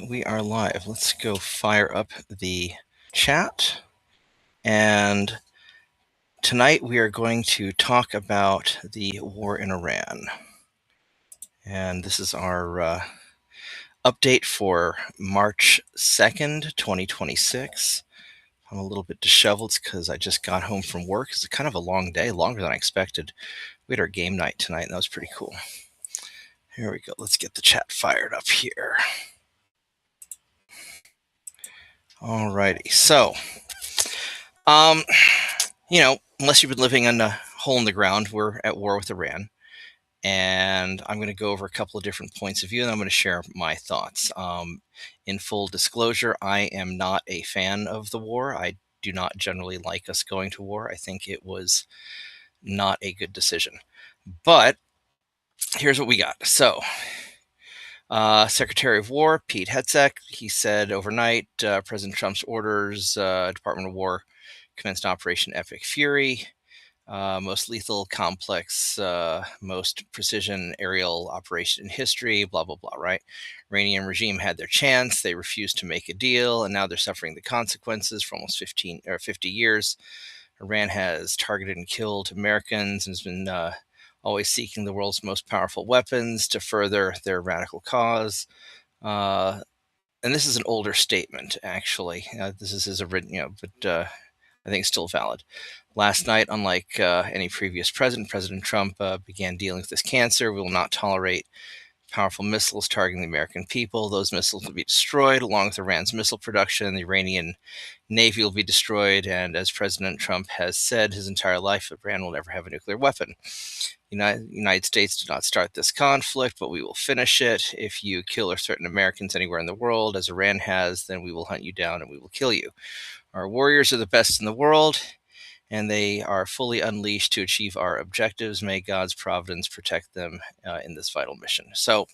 we are live. Let's go fire up the chat. And tonight we are going to talk about the war in Iran. And this is our update for March 2nd, 2026. I'm a little bit disheveled because I just got home from work. It's kind of a long day, longer than I expected. We had our game night tonight, and that was pretty cool. Here we go. Let's get the chat fired up here. Alrighty. So, unless you've been living in a hole in the ground, we're at war with Iran. And I'm going to go over a couple of different points of view, and I'm going to share my thoughts. In full disclosure, I am not a fan of the war. I do not generally like us going to war. I think it was not a good decision. But here's what we got. So, Secretary of War, Pete Hegseth, he said overnight, President Trump's orders, Department of War commenced Operation Epic Fury. Most lethal, complex, most precision aerial operation in history, blah, blah, blah, right? Iranian regime had their chance. They refused to make a deal, and now they're suffering the consequences for almost 50 years. Iran has targeted and killed Americans and has been always seeking the world's most powerful weapons to further their radical cause. And this is an older statement, actually. This is his original, but I think it's still valid. Last night, unlike any previous president, President Trump began dealing with this cancer. We will not tolerate powerful missiles targeting the American people. Those missiles will be destroyed, along with Iran's missile production. The Iranian Navy will be destroyed. And as President Trump has said his entire life, Iran will never have a nuclear weapon. United States did not start this conflict, but we will finish it. If you kill or threaten Americans anywhere in the world, as Iran has, then we will hunt you down and we will kill you. Our warriors are the best in the world, and they are fully unleashed to achieve our objectives. May God's providence protect them in this vital mission. So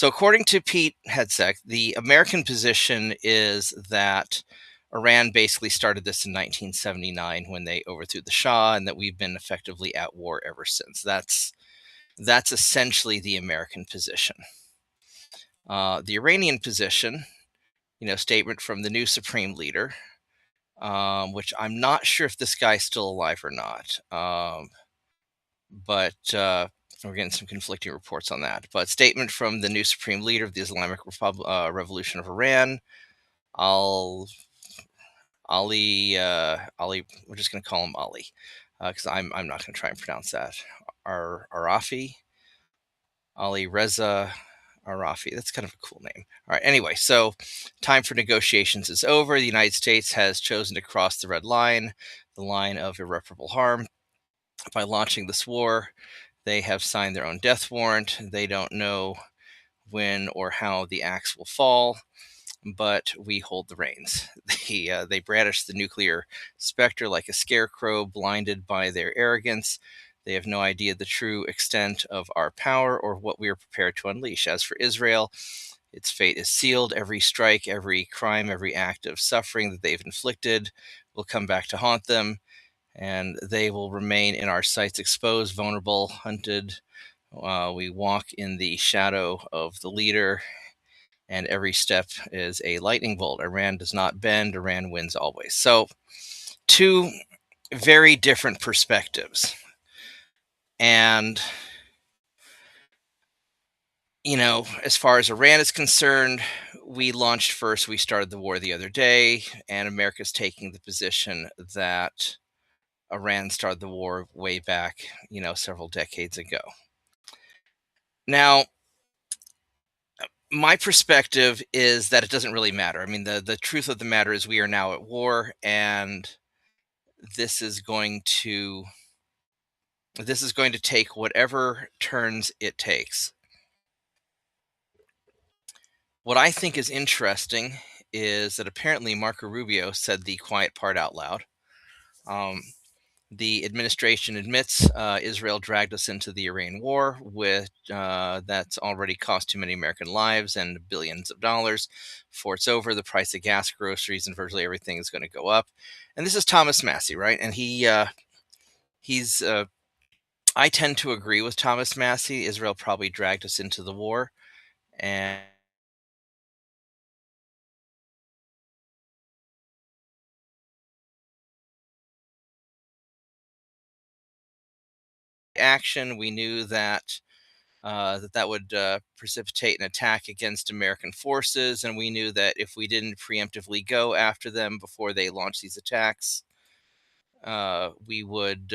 according to Pete Hegseth, the American position is that Iran basically started this in 1979 when they overthrew the Shah, and that we've been effectively at war ever since. That's essentially the American position. The Iranian position, statement from the new supreme leader, which I'm not sure if this guy's still alive or not. But we're getting some conflicting reports on that. But statement from the new supreme leader of the Islamic Revolution of Iran, Ali. We're just going to call him Ali, because I'm not going to try and pronounce that. Arafi, Ali Reza Arafi. That's kind of a cool name. All right. Anyway, so time for negotiations is over. The United States has chosen to cross the red line, the line of irreparable harm, by launching this war. They have signed their own death warrant. They don't know when or how the axe will fall, but we hold the reins. They brandish the nuclear specter like a scarecrow, blinded by their arrogance. They have no idea the true extent of our power or what we are prepared to unleash. As for Israel, its fate is sealed. Every strike, every crime, every act of suffering that they've inflicted will come back to haunt them, and they will remain in our sights, exposed, vulnerable, hunted. We walk in the shadow of the leader, and every step is a lightning bolt. Iran does not bend. Iran wins always. So, two very different perspectives. And, as far as Iran is concerned, we launched first. We started the war the other day, and America's taking the position that Iran started the war way back, several decades ago. Now, my perspective is that it doesn't really matter. I mean, the truth of the matter is we are now at war, and this is going to take whatever turns it takes. What I think is interesting is that apparently Marco Rubio said the quiet part out loud. The administration admits Israel dragged us into the Iran war, that's already cost too many American lives and billions of dollars. Before it's over, the price of gas, groceries, and virtually everything is going to go up. And this is Thomas Massie, right? And he's I tend to agree with Thomas Massie. Israel probably dragged us into the war, and action. We knew that that would precipitate an attack against American forces, and we knew that if we didn't preemptively go after them before they launched these attacks, we would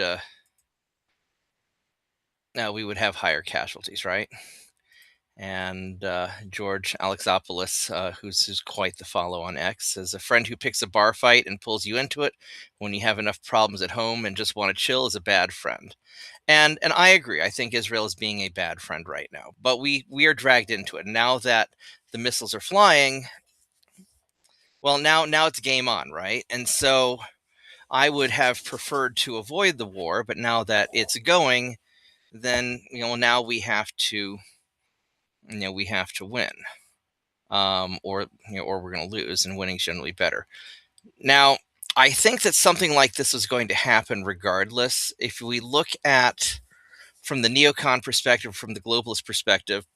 we would have higher casualties, right? And George Alexopoulos, who's quite the follow on X, says a friend who picks a bar fight and pulls you into it when you have enough problems at home and just want to chill is a bad friend. And I agree. I think Israel is being a bad friend right now, but we are dragged into it now that the missiles are flying. Well, now it's game on, right? And so I would have preferred to avoid the war, but now that it's going, then now we have to win, or we're going to lose, and winning's generally better. Now, I think that something like this is going to happen regardless. If we look at from the neocon perspective, from the globalist perspective,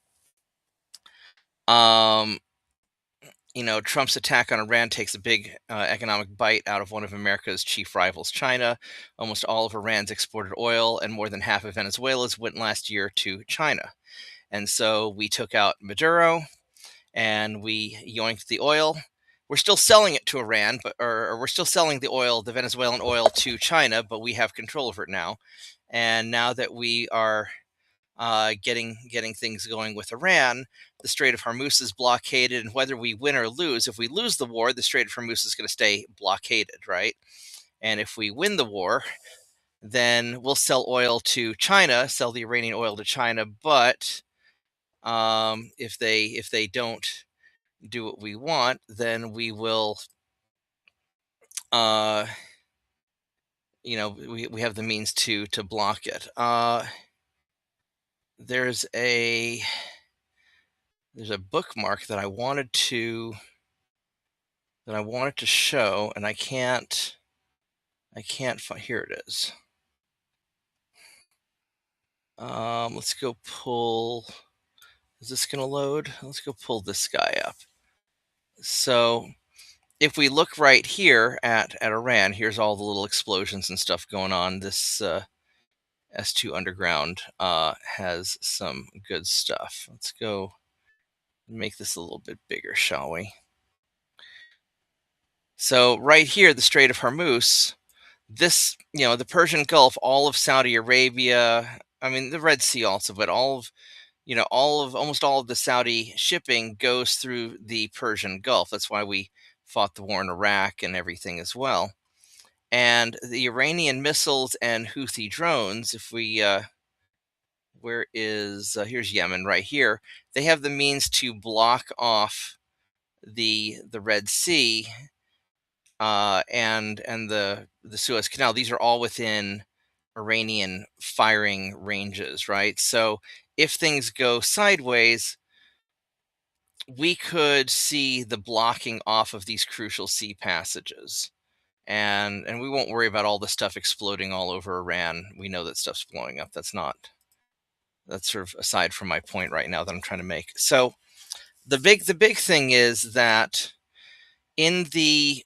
Trump's attack on Iran takes a big economic bite out of one of America's chief rivals, China. Almost all of Iran's exported oil and more than half of Venezuela's went last year to China. And so we took out Maduro and we yoinked the oil. We're still selling it to Iran, or we're still selling the Venezuelan oil to China, but we have control over it now. And now that we are getting things going with Iran, the Strait of Hormuz is blockaded, and whether we win or lose, if we lose the war, the Strait of Hormuz is going to stay blockaded, right? And if we win the war, then we'll sell oil to China, sell the Iranian oil to China. But if they don't do what we want, then we will, we have the means to block it. There's a bookmark that I wanted to show, and I can't find. Here it is. Let's go pull. Is this going to load? Let's go pull this guy up. So if we look right here at Iran, here's all the little explosions and stuff going on. This S2 Underground has some good stuff. Let's go make this a little bit bigger, shall we? So right here, the Strait of Hormuz, this, the Persian Gulf, all of Saudi Arabia, I mean, the Red Sea also, but almost all of the Saudi shipping goes through the Persian Gulf. That's why we fought the war in Iraq and everything as well. And the Iranian missiles and Houthi drones, if we, here's Yemen right here. They have the means to block off the Red Sea and the Suez Canal. These are all within Iranian firing ranges, right? So if things go sideways, we could see the blocking off of these crucial sea passages. And we won't worry about all the stuff exploding all over Iran. We know that stuff's blowing up. That's sort of aside from my point right now that I'm trying to make. So the big thing is that in the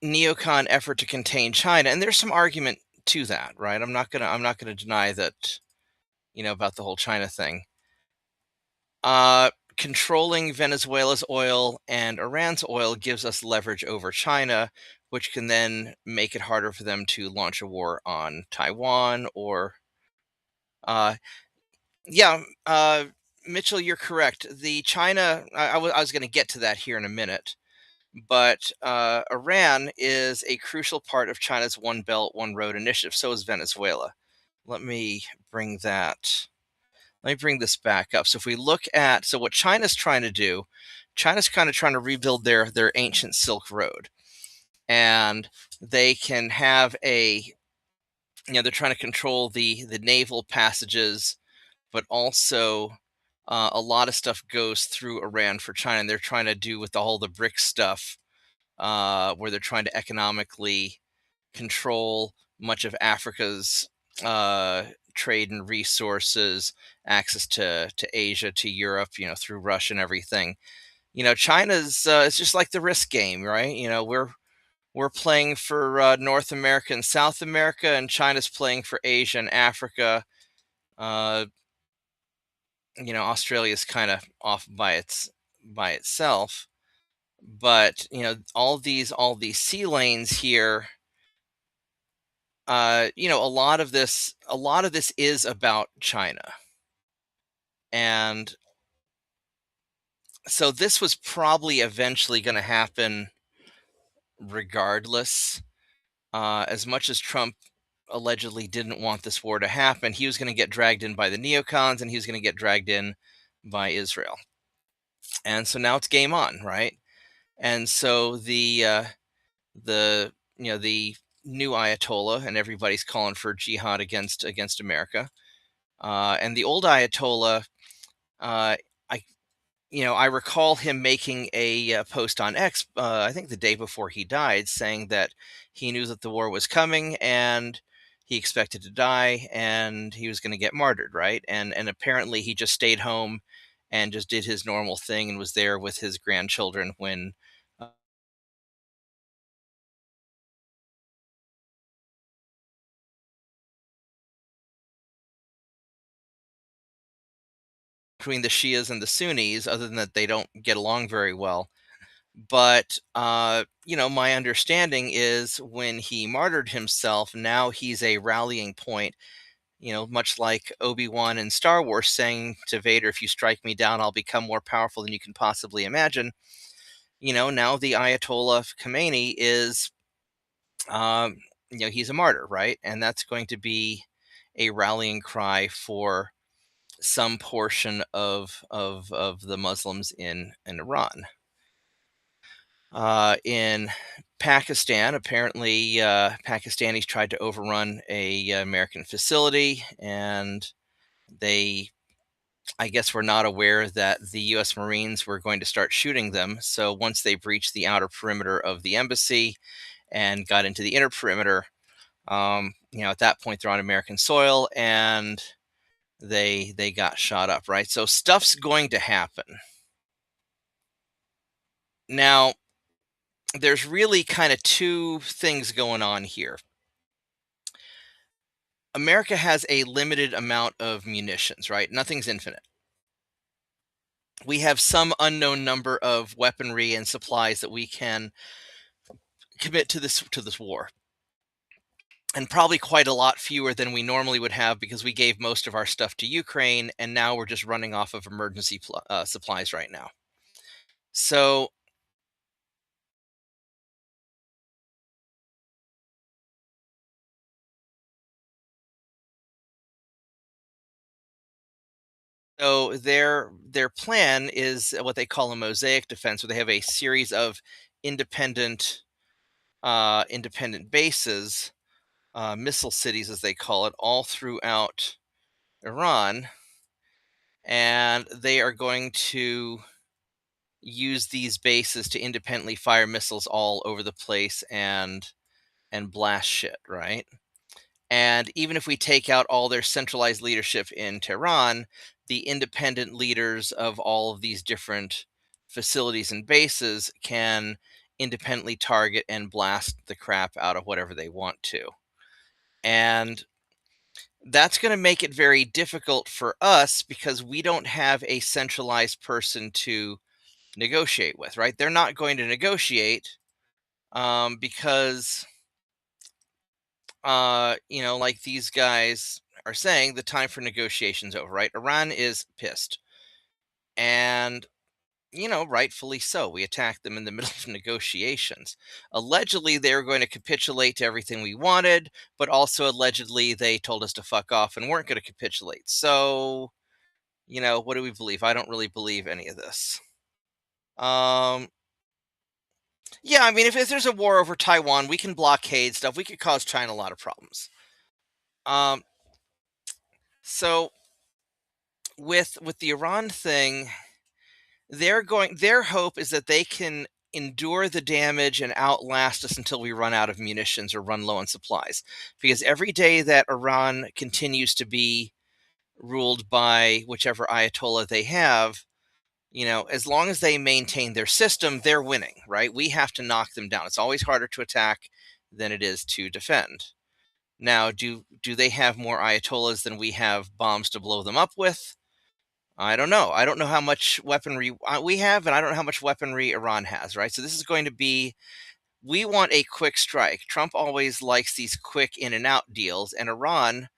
neocon effort to contain China, and there's some argument to that, right? I'm not gonna deny that, about the whole China thing. Controlling Venezuela's oil and Iran's oil gives us leverage over China, which can then make it harder for them to launch a war on Taiwan or, Mitchell, you're correct. The China, I was going to get to that here in a minute, but Iran is a crucial part of China's One Belt, One Road initiative. So is Venezuela. Let me bring this back up. So if we look at, what China's trying to do, China's kind of trying to rebuild their ancient Silk Road. And they can have they're trying to control the naval passages, but also a lot of stuff goes through Iran for China. And they're trying to do with all the BRICS stuff, where they're trying to economically control much of Africa's trade and resources, access to Asia, to Europe, through Russia and everything. China's it's just like the risk game, right? we're playing for North America and South America, and China's playing for Asia and Africa. Uh, Australia's kind of off by itself, but all these sea lanes here. A lot of this is about China, and so this was probably eventually going to happen regardless. As much as Trump allegedly didn't want this war to happen, he was going to get dragged in by the neocons, and he was going to get dragged in by Israel. And so now it's game on, right? And so the new Ayatollah, and everybody's calling for jihad against America. And the old Ayatollah, uh, I I recall him making a post on X, I think the day before he died, saying that he knew that the war was coming and he expected to die and he was going to get martyred, right? And apparently he just stayed home and just did his normal thing and was there with his grandchildren when between the Shias and the Sunnis, other than that they don't get along very well. But my understanding is when he martyred himself, now he's a rallying point. Much like Obi-Wan in Star Wars saying to Vader, "If you strike me down, I'll become more powerful than you can possibly imagine." Now the Ayatollah Khomeini is, um, he's a martyr, right? And that's going to be a rallying cry for some portion of the Muslims in Iran. In Pakistan, apparently, Pakistanis tried to overrun a American facility, and they, I guess, were not aware that the U.S. Marines were going to start shooting them. So once they breached the outer perimeter of the embassy and got into the inner perimeter, at that point they're on American soil, and they got shot up, right? So stuff's going to happen. Now, there's really kind of two things going on here. America has a limited amount of munitions, right? Nothing's infinite. We have some unknown number of weaponry and supplies that we can commit to this war, and probably quite a lot fewer than we normally would have because we gave most of our stuff to Ukraine, and now we're just running off of emergency supplies right now. So, their plan is what they call a mosaic defense, where they have a series of independent independent bases, missile cities as they call it, all throughout Iran, and they are going to use these bases to independently fire missiles all over the place and blast shit, right? And even if we take out all their centralized leadership in Tehran, the independent leaders of all of these different facilities and bases can independently target and blast the crap out of whatever they want to. And that's going to make it very difficult for us because we don't have a centralized person to negotiate with, right? They're not going to negotiate because, like these guys are saying, the time for negotiations over, right? Iran is pissed. And, rightfully so. We attacked them in the middle of negotiations. Allegedly, they were going to capitulate to everything we wanted, but also allegedly they told us to fuck off and weren't going to capitulate. So, what do we believe? I don't really believe any of this. Um, yeah, I mean, if there's a war over Taiwan, we can blockade stuff. We could cause China a lot of problems. Um, so with the Iran thing, their hope is that they can endure the damage and outlast us until we run out of munitions or run low on supplies. Because every day that Iran continues to be ruled by whichever Ayatollah they have, As long as they maintain their system, they're winning, right? We have to knock them down. It's always harder to attack than it is to defend. Now, do they have more ayatollahs than we have bombs to blow them up with? I don't know. I don't know how much weaponry we have, and I don't know how much weaponry Iran has, right? So this is going to be, we want a quick strike. Trump always likes these quick in and out deals, and Iran,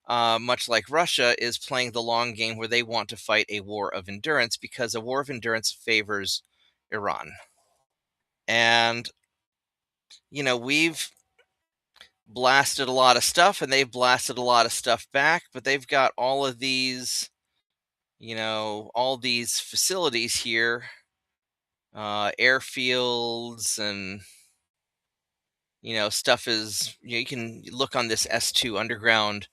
much like Russia, is playing the long game where they want to fight a war of endurance because a war of endurance favors Iran. And, we've blasted a lot of stuff and they've blasted a lot of stuff back, but they've got all these facilities here, airfields, and stuff is, you can look on this S2 underground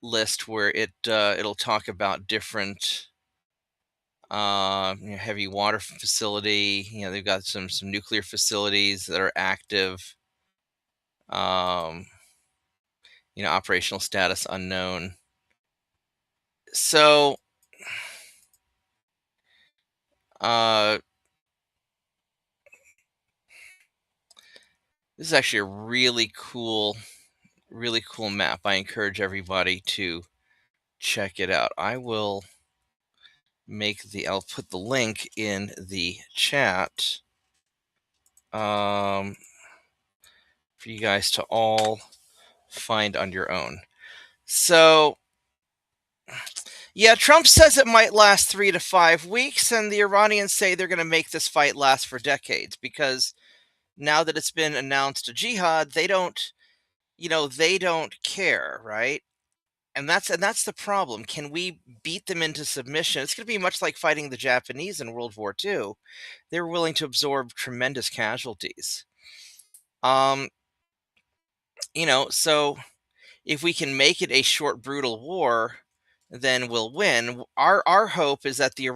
list where it'll talk about different heavy water facility. They've got some nuclear facilities that are active. um Operational status unknown. So uh this is actually a really cool map. I encourage everybody to check it out. I'll put the link in the chat for you guys to all find on your own. So, yeah, Trump says it might last 3 to 5 weeks, and the Iranians say they're going to make this fight last for decades because now that it's been announced a jihad, they don't care, right? And that's the problem. Can we beat them into submission? It's going to be much like fighting the Japanese in World War II. They were willing to absorb tremendous casualties. Um, so if we can make it a short, brutal war, then we'll win. Our hope is that the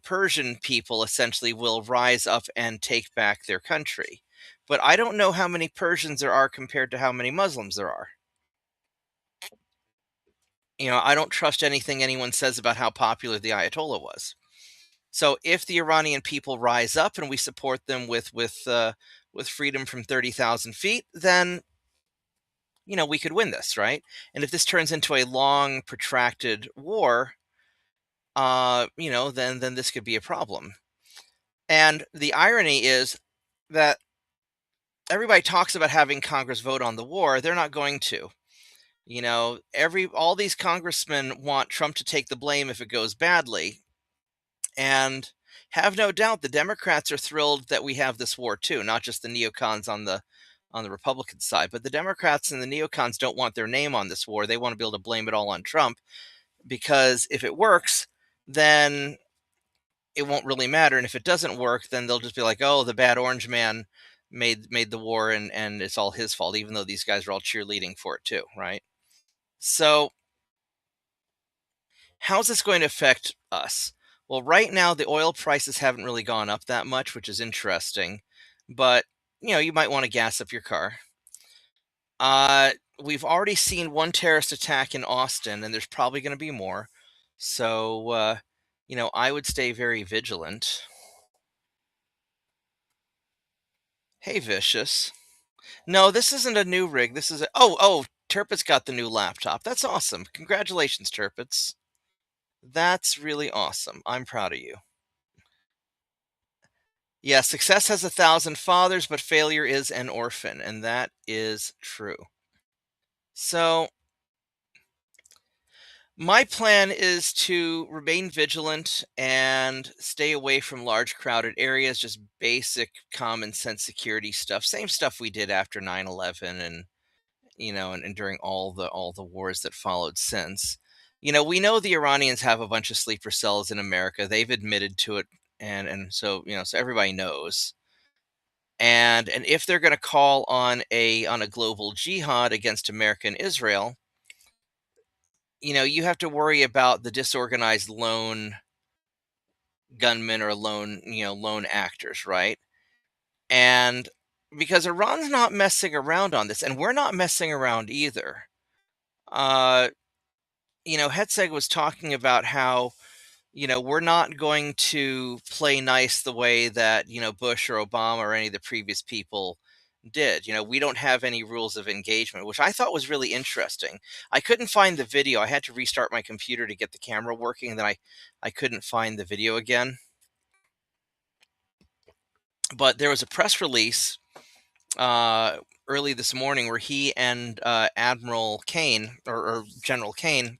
Persian people essentially will rise up and take back their country. But I don't know how many Persians there are compared to how many Muslims there are. I don't trust anything anyone says about how popular the Ayatollah was. So if the Iranian people rise up and we support them with freedom from 30,000 feet, then we could win this, right? And if this turns into a long, protracted war, then this could be a problem. And the irony is that everybody talks about having Congress vote on the war. They're not going to. All these congressmen want Trump to take the blame if it goes badly. And have no doubt the Democrats are thrilled that we have this war too, not just the neocons on the Republican side, but the Democrats and the neocons don't want their name on this war. They want to be able to blame it all on Trump because if it works, then it won't really matter. And if it doesn't work, then they'll just be like, oh, the bad orange man made the war and it's all his fault, even though these guys are all cheerleading for it too, right? So how's this going to affect us? Well, right now the oil prices haven't really gone up that much, which is interesting, but you might want to gas up your car. We've already seen one terrorist attack in Austin, and there's probably going to be more. So, I would stay very vigilant. Hey, Vicious. No, this isn't a new rig. This is Turpitz got the new laptop. That's awesome. Congratulations, Turpitz. That's really awesome. I'm proud of you. Yeah, success has 1,000 fathers, but failure is an orphan, and that is true. So, my plan is to remain vigilant and stay away from large crowded areas, just basic common sense security stuff. Same stuff we did after 9/11 and and during all the wars that followed since. We know the Iranians have a bunch of sleeper cells in America. They've admitted to it and so so everybody knows. And if they're going to call on a global jihad against America and Israel, you have to worry about the disorganized lone gunmen or lone actors, right? And because Iran's not messing around on this, and we're not messing around either. Hetzeg was talking about how, we're not going to play nice the way that, Bush or Obama or any of the previous people did. We don't have any rules of engagement, which I thought was really interesting. I couldn't find the video. I had to restart my computer to get the camera working, and then I couldn't find the video again. But there was a press release uh, early this morning where he and Admiral Kane or General Kane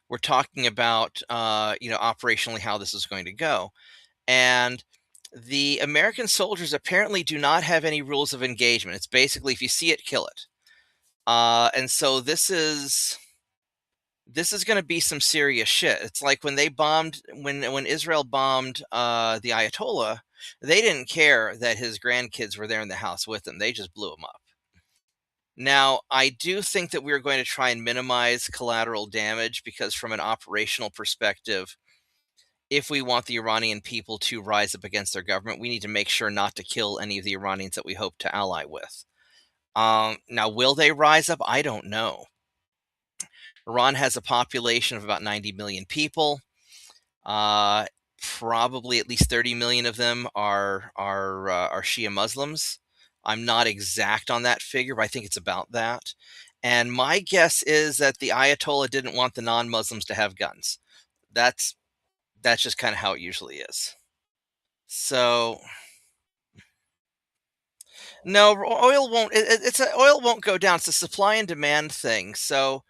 were talking about, operationally how this is going to go. And the American soldiers apparently do not have any rules of engagement. It's basically, if you see it, kill it. And so this is going to be some serious shit. It's like when they bombed, when Israel bombed the Ayatollah, they didn't care that his grandkids were there in the house with him. They just blew him up. Now, I do think that we're going to try and minimize collateral damage because, from an operational perspective, if we want the Iranian people to rise up against their government, we need to make sure not to kill any of the Iranians that we hope to ally with. Now, will they rise up? I don't know. Iran has a population of about 90 million people. Uh, Probably at least 30 million of them are Shia Muslims. I'm not exact on that figure, but I think it's about that. And my guess is that the Ayatollah didn't want the non-Muslims to have guns. That's just kind of how it usually is. So no, oil won't. Oil won't go down. It's a supply and demand thing. So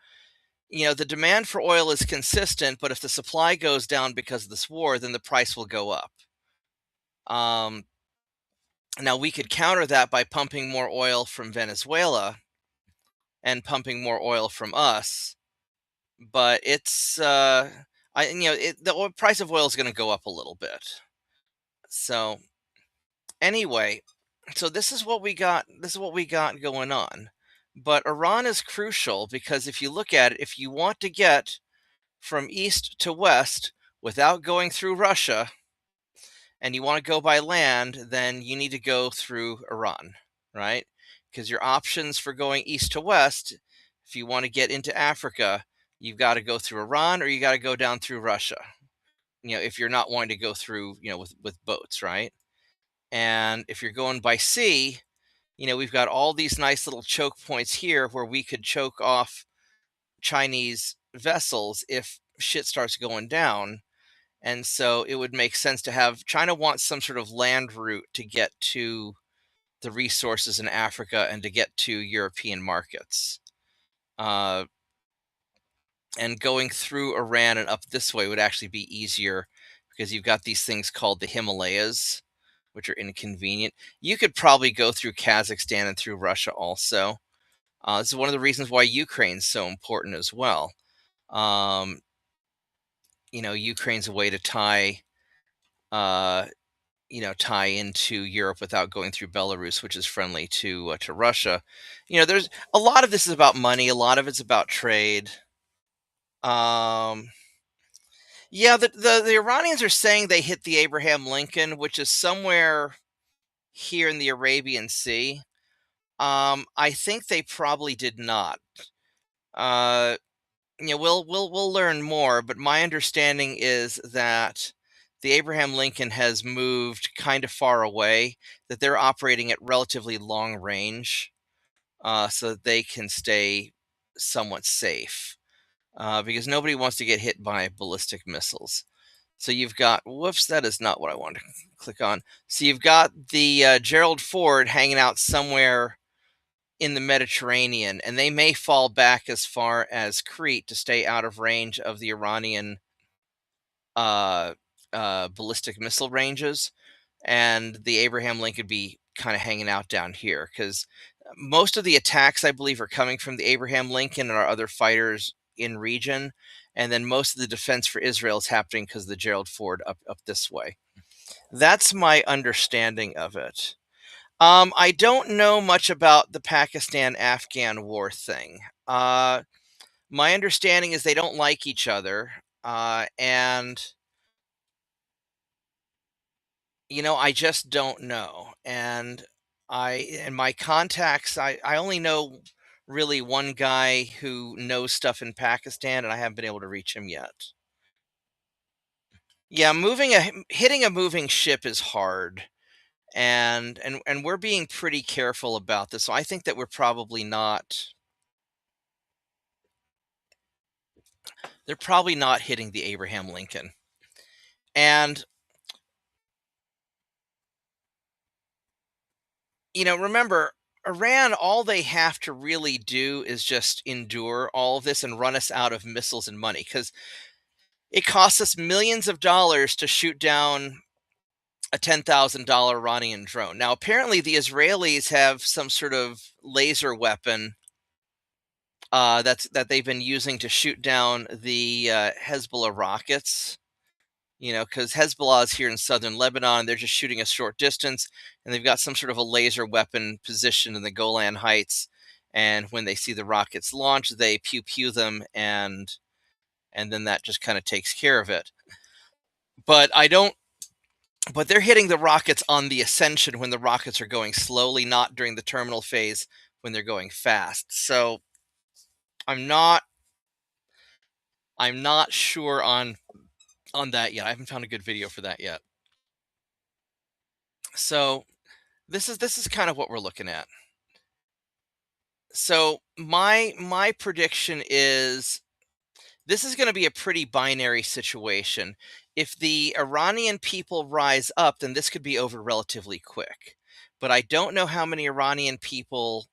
the demand for oil is consistent, but if the supply goes down because of this war, then the price will go up. Um, Now we could counter that by pumping more oil from Venezuela and pumping more oil from us, but the price of oil is going to go up a little bit. So anyway, so this is what we got. This is what we got going on. But Iran is crucial because if you look at it, if you want to get from east to west without going through Russia, and you want to go by land, then you need to go through Iran, right? Because your options for going east to west, if you want to get into Africa, you've got to go through Iran or you got to go down through Russia. If you're not wanting to go through, with boats, right? And if you're going by sea, we've got all these nice little choke points here where we could choke off Chinese vessels if shit starts going down. And so it would make sense to have China wants some sort of land route to get to the resources in Africa and to get to European markets. And going through Iran and up this way would actually be easier because you've got these things called the Himalayas, which are inconvenient. You could probably go through Kazakhstan and through Russia also. This is one of the reasons why Ukraine's so important as well. Ukraine's a way to tie tie into Europe without going through Belarus, which is friendly to Russia. There's a lot of this is about money. A lot of it's about trade. Yeah, the Iranians are saying they hit the Abraham Lincoln, which is somewhere here in the Arabian Sea. I think they probably did not. Uh, we'll learn more, but my understanding is that the Abraham Lincoln has moved kind of far away, that they're operating at relatively long range, so that they can stay somewhat safe, because nobody wants to get hit by ballistic missiles. So you've got, whoops, that is not what I wanted to click on. So you've got the Gerald Ford hanging out somewhere in the Mediterranean, and they may fall back as far as Crete to stay out of range of the Iranian uh, ballistic missile ranges, and the Abraham Lincoln be kind of hanging out down here because most of the attacks, I believe, are coming from the Abraham Lincoln and our other fighters in region, and then most of the defense for Israel is happening because of the Gerald Ford up this way. That's my understanding of it. I don't know much about the Pakistan-Afghan war thing. My understanding is they don't like each other, and I just don't know. And my contacts, I only know really one guy who knows stuff in Pakistan, and I haven't been able to reach him yet. Yeah, hitting a moving ship is hard, and we're being pretty careful about this. So I think that they're probably not hitting the Abraham Lincoln. And remember, Iran, all they have to really do is just endure all of this and run us out of missiles and money, because it costs us millions of dollars to shoot down a $10,000 Iranian drone. Now, apparently, the Israelis have some sort of laser weapon that they've been using to shoot down the Hezbollah rockets. Because Hezbollah is here in southern Lebanon, they're just shooting a short distance, and they've got some sort of a laser weapon positioned in the Golan Heights. And when they see the rockets launch, they pew pew them, and then that just kind of takes care of it. But I don't. But they're hitting the rockets on the ascension when the rockets are going slowly, not during the terminal phase when they're going fast. So I'm not. I'm not sure on that yet. I haven't found a good video for that yet. So this is kind of what we're looking at. So my prediction is this is going to be a pretty binary situation. If the Iranian people rise up, then this could be over relatively quick. But I don't know how many Iranian people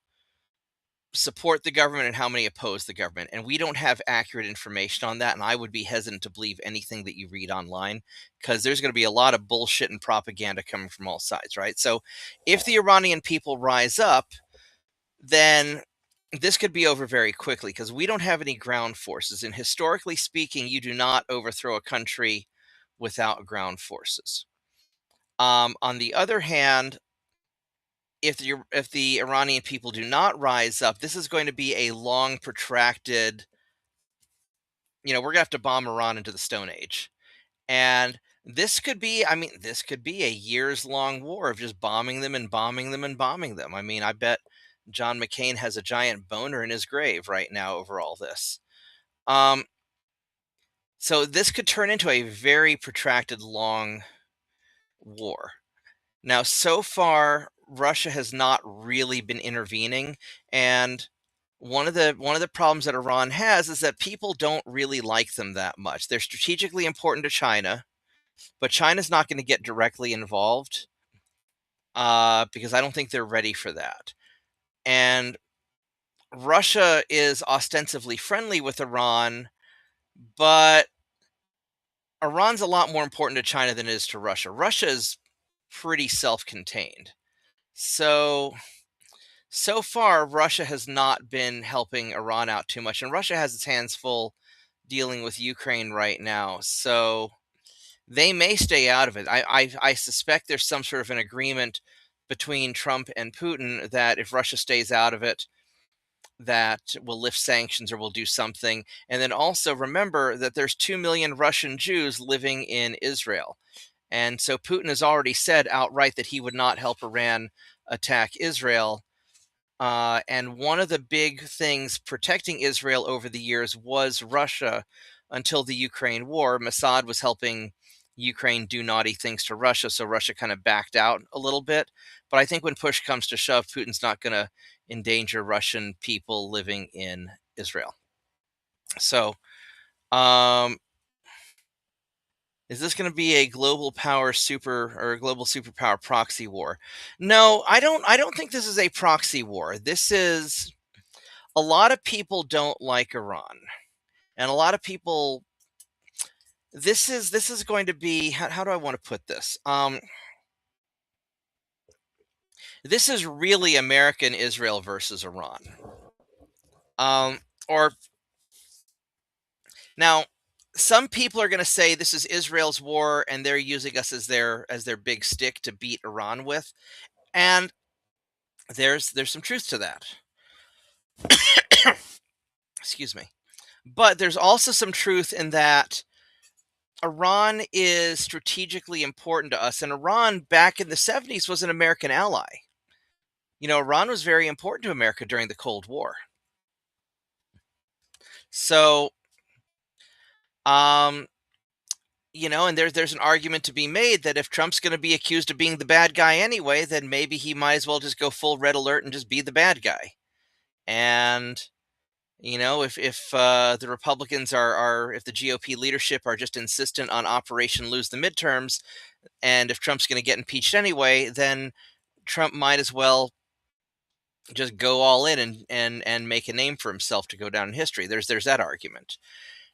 support the government and how many oppose the government. And we don't have accurate information on that. And I would be hesitant to believe anything that you read online, because there's going to be a lot of bullshit and propaganda coming from all sides, right? So if the Iranian people rise up, then this could be over very quickly, because we don't have any ground forces. And historically speaking, you do not overthrow a country without ground forces. On the other hand, if the Iranian people do not rise up, this is going to be a long, protracted. We're gonna have to bomb Iran into the Stone Age, and this could be a years long war of just bombing them and bombing them and bombing them. I mean, I bet John McCain has a giant boner in his grave right now over all this. Um, so this could turn into a very protracted, long war. Now, so far, Russia has not really been intervening, and one of the problems that Iran has is that people don't really like them that much. They're strategically important to China, but China's not going to get directly involved because I don't think they're ready for that. And Russia is ostensibly friendly with Iran, but Iran's a lot more important to China than it is to Russia. Russia is pretty self-contained. So far, Russia has not been helping Iran out too much, and Russia has its hands full dealing with Ukraine right now. So they may stay out of it. I suspect there's some sort of an agreement between Trump and Putin that if Russia stays out of it, that will lift sanctions or will do something. And then also remember that there's 2 million Russian Jews living in Israel. And so Putin has already said outright that he would not help Iran attack Israel. And one of the big things protecting Israel over the years was Russia until the Ukraine war. Mossad was helping Ukraine do naughty things to Russia, so Russia kind of backed out a little bit. But I think when push comes to shove, Putin's not going to endanger Russian people living in Israel. So, um, is this going to be a global power super or a global superpower proxy war? No, I don't think this is a proxy war. This is a lot of people don't like Iran, and a lot of people. This is going to be how do I want to put this? This is really America and Israel versus Iran. Or now, some people are going to say this is Israel's war, and they're using us as their big stick to beat Iran with, and there's some truth to that. Excuse me. But there's also some truth in that Iran is strategically important to us. And Iran back in the 70s was an American ally. Iran was very important to America during the Cold War. So, um, and there's an argument to be made that if Trump's going to be accused of being the bad guy anyway, then maybe he might as well just go full red alert and just be the bad guy. And if the Republicans are if the GOP leadership are just insistent on Operation Lose the Midterms, and if Trump's going to get impeached anyway, then Trump might as well just go all in and make a name for himself to go down in history. There's that argument.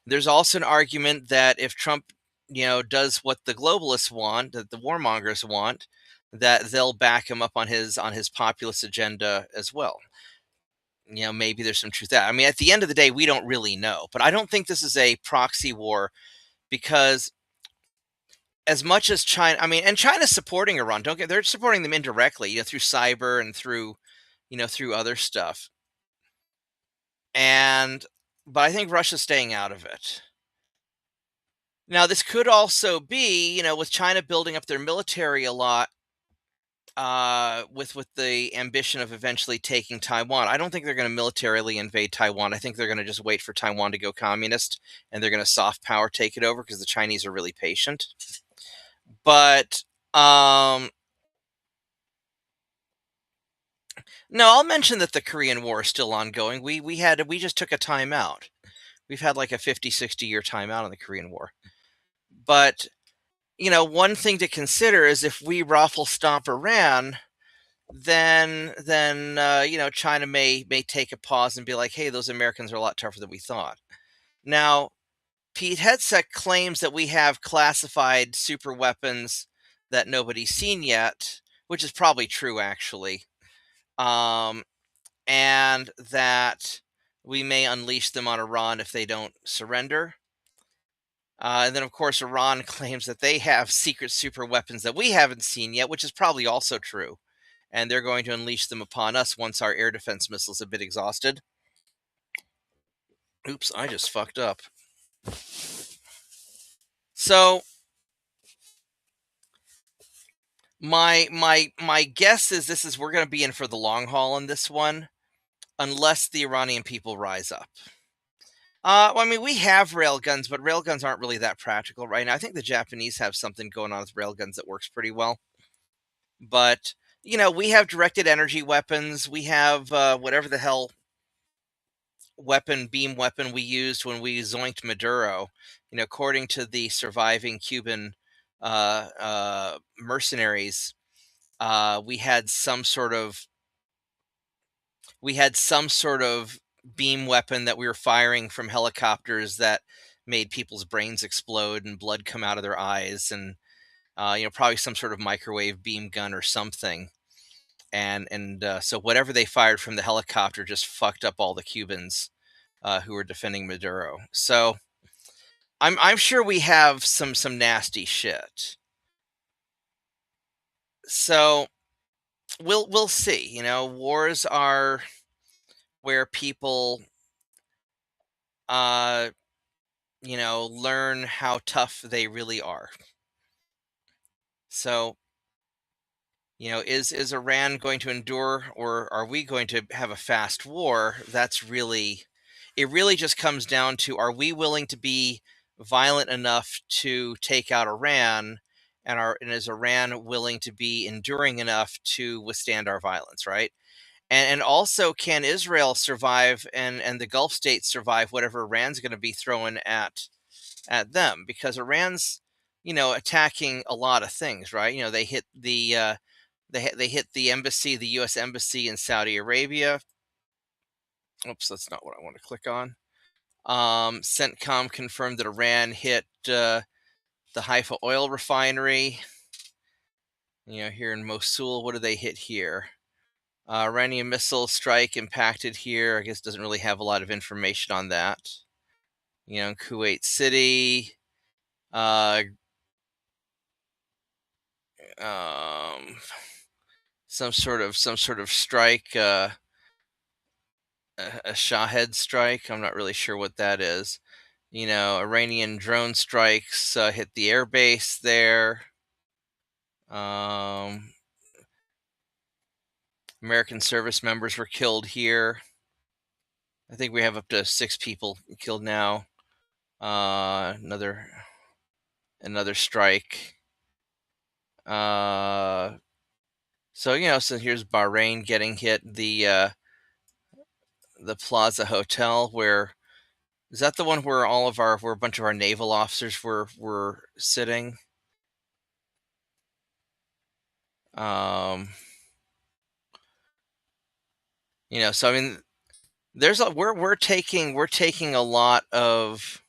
There's also an argument that if Trump, does what the globalists want, that the warmongers want, that they'll back him up on his populist agenda as well. Maybe there's some truth to that. I mean, at the end of the day, we don't really know. But I don't think this is a proxy war because as much as China, I mean, and China's supporting Iran. They're supporting them indirectly, through cyber and through other stuff. But I think Russia's staying out of it. Now, this could also be, with China building up their military a lot, with the ambition of eventually taking Taiwan. I don't think they're going to militarily invade Taiwan. I think they're going to just wait for Taiwan to go communist, and they're going to soft power take it over because the Chinese are really patient. But no, I'll mention that the Korean War is still ongoing. We just took a time out. We've had like a 50, 60-year time out on the Korean War. But one thing to consider is if we raffle stomp Iran, then China may take a pause and be like, hey, those Americans are a lot tougher than we thought. Now, Pete Hegseth claims that we have classified super weapons that nobody's seen yet, which is probably true, actually, and that we may unleash them on Iran if they don't surrender. And then, of course, Iran claims that they have secret super weapons that we haven't seen yet, which is probably also true. And they're going to unleash them upon us once our air defense missiles have been exhausted. Oops, I just fucked up. So my guess is we're going to be in for the long haul on this one, unless the Iranian people rise up. Well, I mean, we have railguns, but railguns aren't really that practical right now. I think the Japanese have something going on with railguns that works pretty well. But, we have directed energy weapons. We have whatever the hell beam weapon we used when we zoinked Maduro. According to the surviving Cuban mercenaries, we had some sort of beam weapon that we were firing from helicopters that made people's brains explode and blood come out of their eyes, and probably some sort of microwave beam gun or something. And so whatever they fired from the helicopter just fucked up all the Cubans who were defending Maduro. So I'm sure we have some nasty shit. So we'll see. Wars are where people learn how tough they really are. So, is Iran going to endure, or are we going to have a fast war? It really just comes down to, are we willing to be violent enough to take out Iran, and is Iran willing to be enduring enough to withstand our violence, right? And also, can Israel survive and the Gulf states survive whatever Iran's going to be throwing at them? Because Iran's, attacking a lot of things, right? They hit they hit the embassy, the U.S. embassy in Saudi Arabia. Oops, that's not what I want to click on. CENTCOM confirmed that Iran hit the Haifa oil refinery. Here in Mosul, what do they hit here? Iranian missile strike impacted here. I guess doesn't really have a lot of information on that. In Kuwait City, some sort of strike, a Shahed strike. I'm not really sure what that is. Iranian drone strikes hit the air base there. American service members were killed here. I think we have up to 6 people killed now. another strike. So so here's Bahrain getting hit. The Plaza Hotel, where is that the one where where a bunch of our naval officers were sitting? Um, so I mean, we're taking a lot of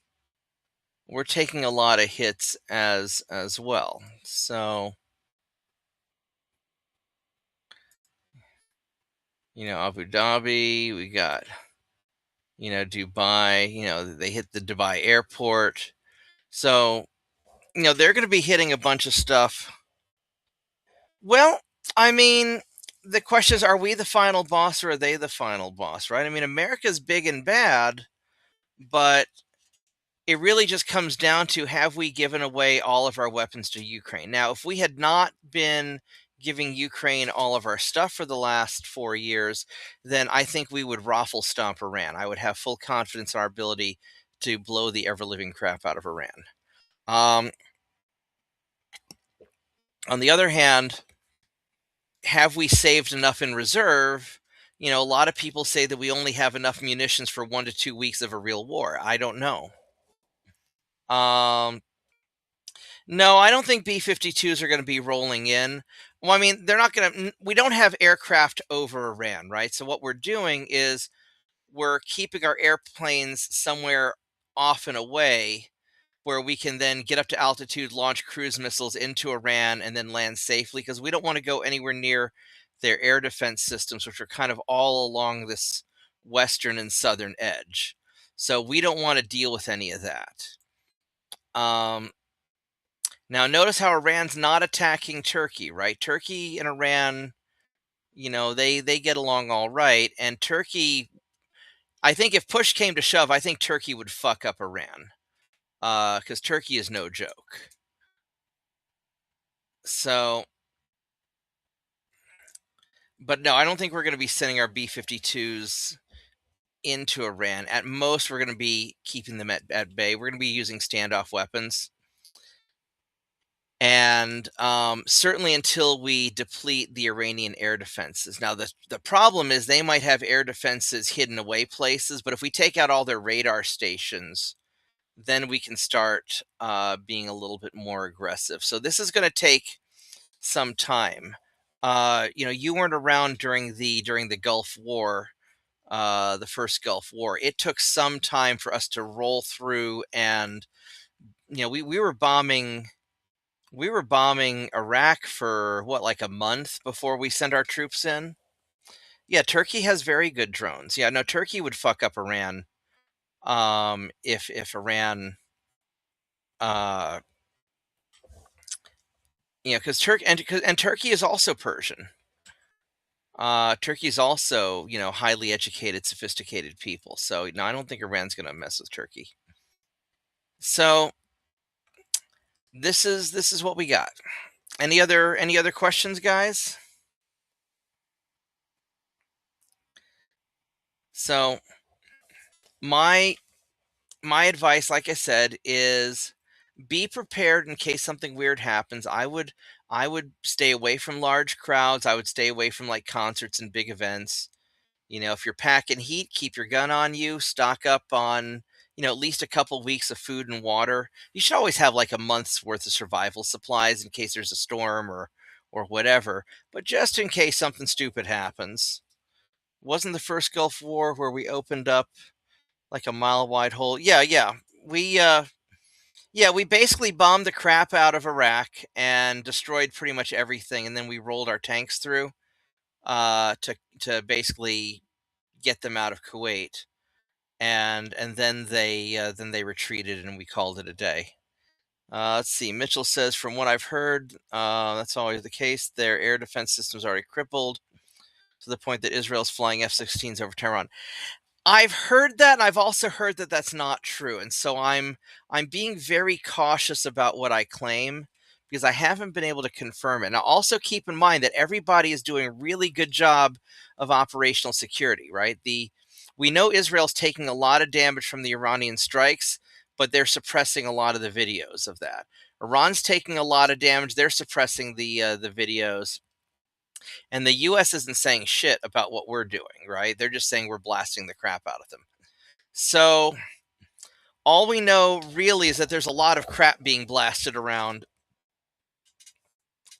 hits as well. So Abu Dhabi, we got Dubai. They hit the Dubai airport. So they're going to be hitting a bunch of stuff. Well, I mean, the question is, are we the final boss or are they the final boss, right? I mean, America's big and bad, but it really just comes down to, have we given away all of our weapons to Ukraine? Now, if we had not been giving Ukraine all of our stuff for the last 4 years, then I think we would raffle stomp Iran. I would have full confidence in our ability to blow the ever living crap out of Iran. Um, on the other hand, have we saved enough in reserve? A lot of people say that we only have enough munitions for 1 to 2 weeks of a real war. I don't know. Um, no, I don't think B-52s are going to be rolling in. Well, I mean, they're not going to. We don't have aircraft over Iran, right? So what we're doing is we're keeping our airplanes somewhere off and away, where we can then get up to altitude, launch cruise missiles into Iran, and then land safely, because we don't want to go anywhere near their air defense systems, which are kind of all along this western and southern edge. So we don't want to deal with any of that. Now, notice how Iran's not attacking Turkey, right? Turkey and Iran, they get along all right. And Turkey, I think if push came to shove, I think Turkey would fuck up Iran, because Turkey is no joke. So, but no, I don't think we're going to be sending our B-52s into Iran. At most, we're going to be keeping them at bay. We're going to be using standoff weapons. And certainly until we deplete the Iranian air defenses. Now, the problem is they might have air defenses hidden away places, but if we take out all their radar stations, then we can start being a little bit more aggressive. So this is going to take some time. You weren't around during the Gulf War, the first Gulf War. It took some time for us to roll through, and we were bombing. We were bombing Iraq for what, like a month before we sent our troops in? Yeah, Turkey has very good drones. Yeah, no, Turkey would fuck up Iran, if Iran, uh because Turkey is also Persian. Turkey is also, highly educated, sophisticated people. So no, I don't think Iran's gonna mess with Turkey. So this is what we got. Any other questions, guys? So my my advice, like I said, is be prepared in case something weird happens. I would stay away from large crowds. I would stay away from like concerts and big events. If you're packing heat, keep your gun on you. Stock up on, at least a couple weeks of food and water. You should always have like a month's worth of survival supplies in case there's a storm or whatever. But just in case something stupid happens. Wasn't the first Gulf War where we opened up like a mile wide hole? Yeah, yeah. We basically bombed the crap out of Iraq and destroyed pretty much everything, and then we rolled our tanks through to basically get them out of Kuwait, and then they retreated and we called it a day. Let's see. Mitchell says, from what I've heard, that's always the case. Their air defense system's already crippled to the point that Israel's flying F-16s over Tehran. I've heard that, and I've also heard that that's not true, and so I'm being very cautious about what I claim, because I haven't been able to confirm it. Now, also keep in mind that everybody is doing a really good job of operational security, right? We know Israel's taking a lot of damage from the Iranian strikes, but they're suppressing a lot of the videos of that. Iran's taking a lot of damage. They're suppressing the videos, and the U.S. isn't saying shit about what we're doing. Right? They're just saying we're blasting the crap out of them. So all we know really is that there's a lot of crap being blasted around,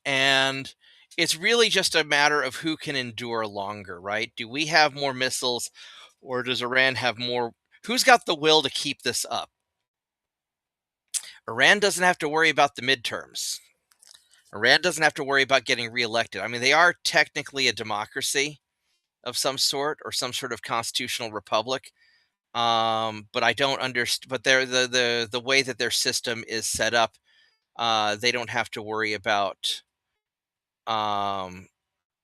and it's really just a matter of who can endure longer, right? Do we have more missiles, or does Iran have more? Who's got the will to keep this up? Iran doesn't have to worry about the midterms. Iran doesn't have to worry about getting reelected. I mean, they are technically a democracy of some sort, or some sort of constitutional republic. But I don't understand. But they're the way that their system is set up, they don't have to worry about, um,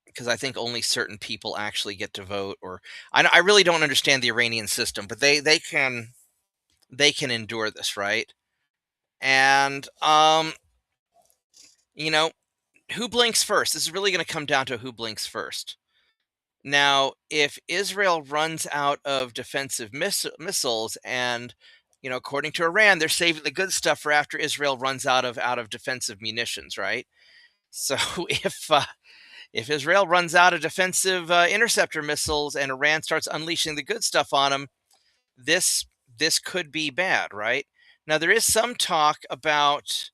because I think only certain people actually get to vote. Or I really don't understand the Iranian system, but they can endure this, right? And you know, who blinks first? This is really going to come down to who blinks first. Now, if Israel runs out of defensive missiles, and according to Iran, they're saving the good stuff for after Israel runs out of defensive munitions, right? So if Israel runs out of defensive interceptor missiles and Iran starts unleashing the good stuff on them, this could be bad, right? Now there is some talk about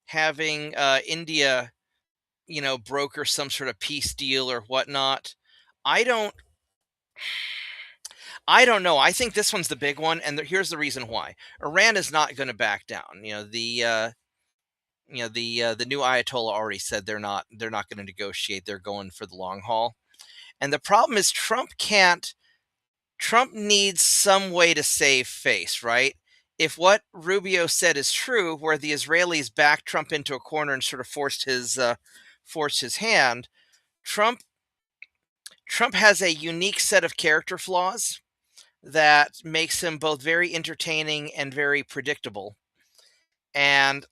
having India, broker some sort of peace deal or whatnot. I don't I don't know. I think this one's the big one, and here's the reason why. Iran is not going to back down. The new Ayatollah already said they're not going to negotiate. They're going for the long haul. And the problem is Trump needs some way to save face, right? If what Rubio said is true, where the Israelis backed Trump into a corner and sort of forced his hand, Trump Trump has a unique set of character flaws that makes him both very entertaining and very predictable. And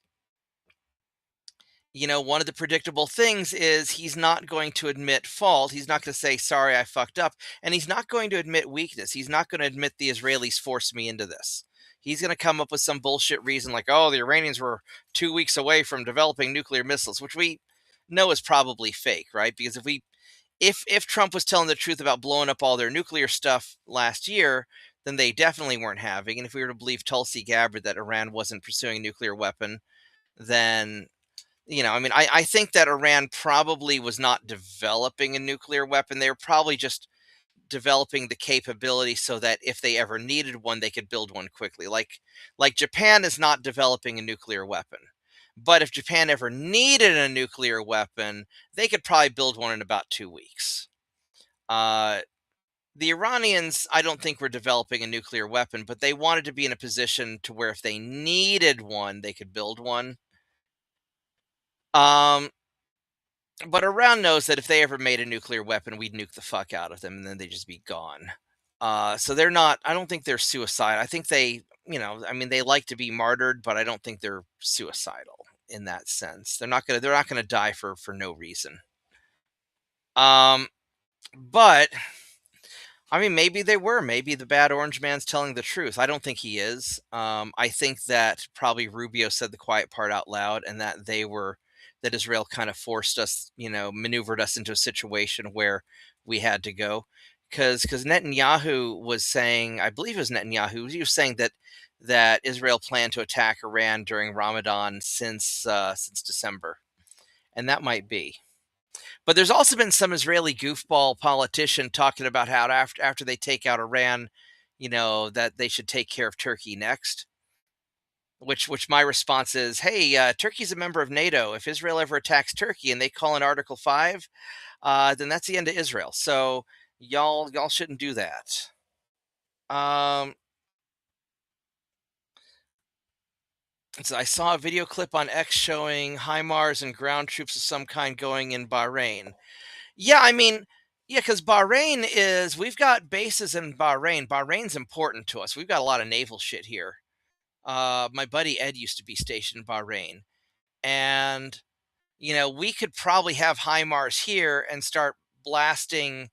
one of the predictable things is he's not going to admit fault. He's not going to say, sorry, I fucked up. And he's not going to admit weakness. He's not going to admit the Israelis forced me into this. He's going to come up with some bullshit reason like, oh, the Iranians were 2 weeks away from developing nuclear missiles, which we know is probably fake, right? Because if Trump was telling the truth about blowing up all their nuclear stuff last year, then they definitely weren't having. And if we were to believe Tulsi Gabbard that Iran wasn't pursuing a nuclear weapon, then I think that Iran probably was not developing a nuclear weapon. They were probably just developing the capability so that if they ever needed one, they could build one quickly. Like Japan is not developing a nuclear weapon. But if Japan ever needed a nuclear weapon, they could probably build one in about 2 weeks. Uh, the Iranians, I don't think were developing a nuclear weapon, but they wanted to be in a position to where if they needed one, they could build one. Um, but Iran knows that if they ever made a nuclear weapon, we'd nuke the fuck out of them, and then they'd just be gone. So they're not. I don't think they're suicidal. I think they like to be martyred, but I don't think they're suicidal in that sense. They're not gonna die for no reason. Um, but I mean, maybe they were. Maybe the bad orange man's telling the truth. I don't think he is. I think that probably Rubio said the quiet part out loud, and that Israel kind of forced us, maneuvered us into a situation where we had to go. Because Netanyahu was saying, I believe it was Netanyahu, he was saying that Israel planned to attack Iran during Ramadan since December, and that might be. But there's also been some Israeli goofball politician talking about how after they take out Iran, that they should take care of Turkey next. Which my response is, hey, Turkey's a member of NATO. If Israel ever attacks Turkey and they call in Article 5, then that's the end of Israel. So y'all shouldn't do that. Um, so I saw a video clip on X showing HIMARS and ground troops of some kind going in Bahrain. Yeah, I mean, yeah, because we've got bases in Bahrain. Bahrain's important to us. We've got a lot of naval shit here. My buddy Ed used to be stationed in Bahrain. And, we could probably have HIMARS here and start blasting.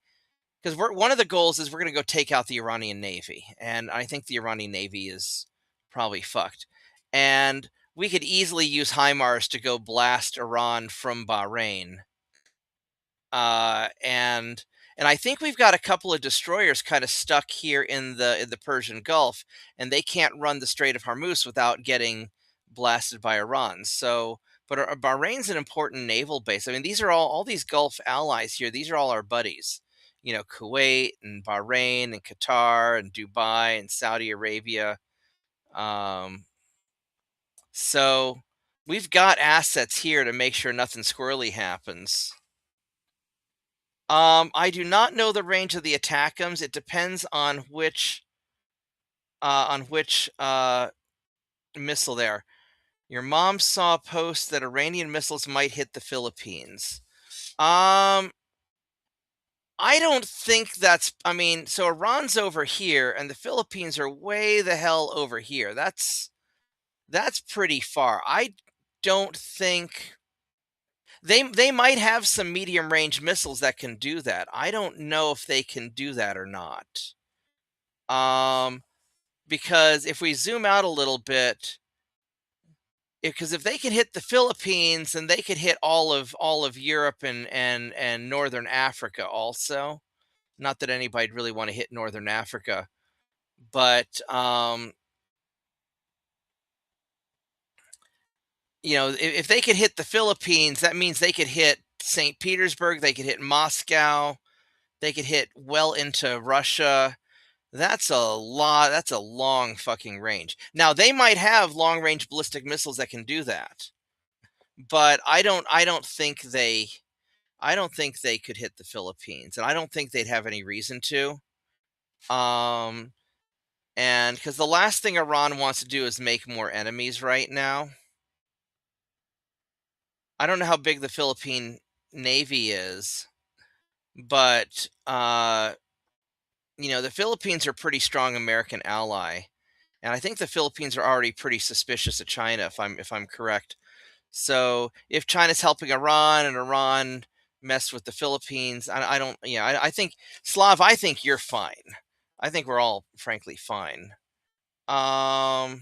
Because one of the goals is we're going to go take out the Iranian Navy. And I think the Iranian Navy is probably fucked. And we could easily use HIMARS to go blast Iran from Bahrain. And I think we've got a couple of destroyers kind of stuck here in the Persian Gulf, and they can't run the Strait of Hormuz without getting blasted by Iran. So, but Bahrain's an important naval base. I mean, these are all these Gulf allies here. These are all our buddies. You know, Kuwait and Bahrain and Qatar and Dubai and Saudi Arabia. Um, so we've got assets here to make sure nothing squirrely happens. I do not know the range of the ATACMS. It depends on which missile there. Your mom saw a post that Iranian missiles might hit the Philippines. Um, I don't think that's. I mean, so Iran's over here, and the Philippines are way the hell over here. That's pretty far. I don't think they might have some medium range missiles that can do that. I don't know if they can do that or not. Um, because if we zoom out a little bit, because if they can hit the Philippines, then they could hit all of Europe and northern Africa also. Not that anybody'd really want to hit northern Africa, but you know, if they could hit the Philippines, that means they could hit St. Petersburg, they could hit Moscow, they could hit well into Russia. That's a lot. That's a long fucking range. Now they might have long range ballistic missiles that can do that, but I don't think they could hit the Philippines, and I don't think they'd have any reason to. Um, and because the last thing Iran wants to do is make more enemies right now. I don't know how big the Philippine Navy is, but you know, the Philippines are a pretty strong American ally. And I think the Philippines are already pretty suspicious of China, if I'm correct. So if China's helping Iran and Iran messed with the Philippines, I don't. Yeah, I think Slav. I think you're fine. I think we're all frankly fine. Um.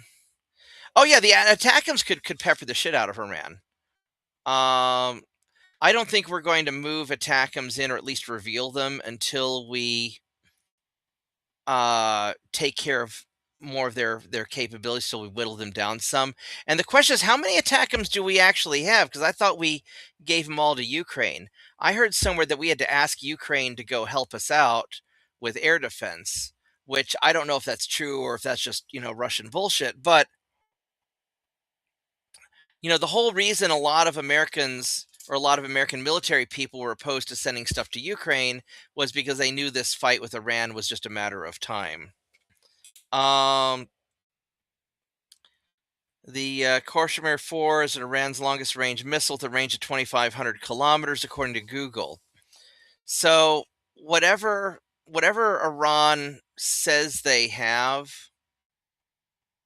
Oh yeah, the attackums could pepper the shit out of Iran. Um. I don't think we're going to move attackums in, or at least reveal them, until we take care of more of their capabilities, so we whittle them down some. And the question is, how many attackums do we actually have? Because I thought we gave them all to Ukraine. I heard somewhere that we had to ask Ukraine to go help us out with air defense, which I don't know if that's true or if that's just, you know, Russian bullshit. But you know, the whole reason a lot of Americans or a lot of American military people were opposed to sending stuff to Ukraine was because they knew this fight with Iran was just a matter of time. Um, the Khorshmer 4 is Iran's longest range missile with a range of 2,500 kilometers, according to Google. So whatever Iran says they have,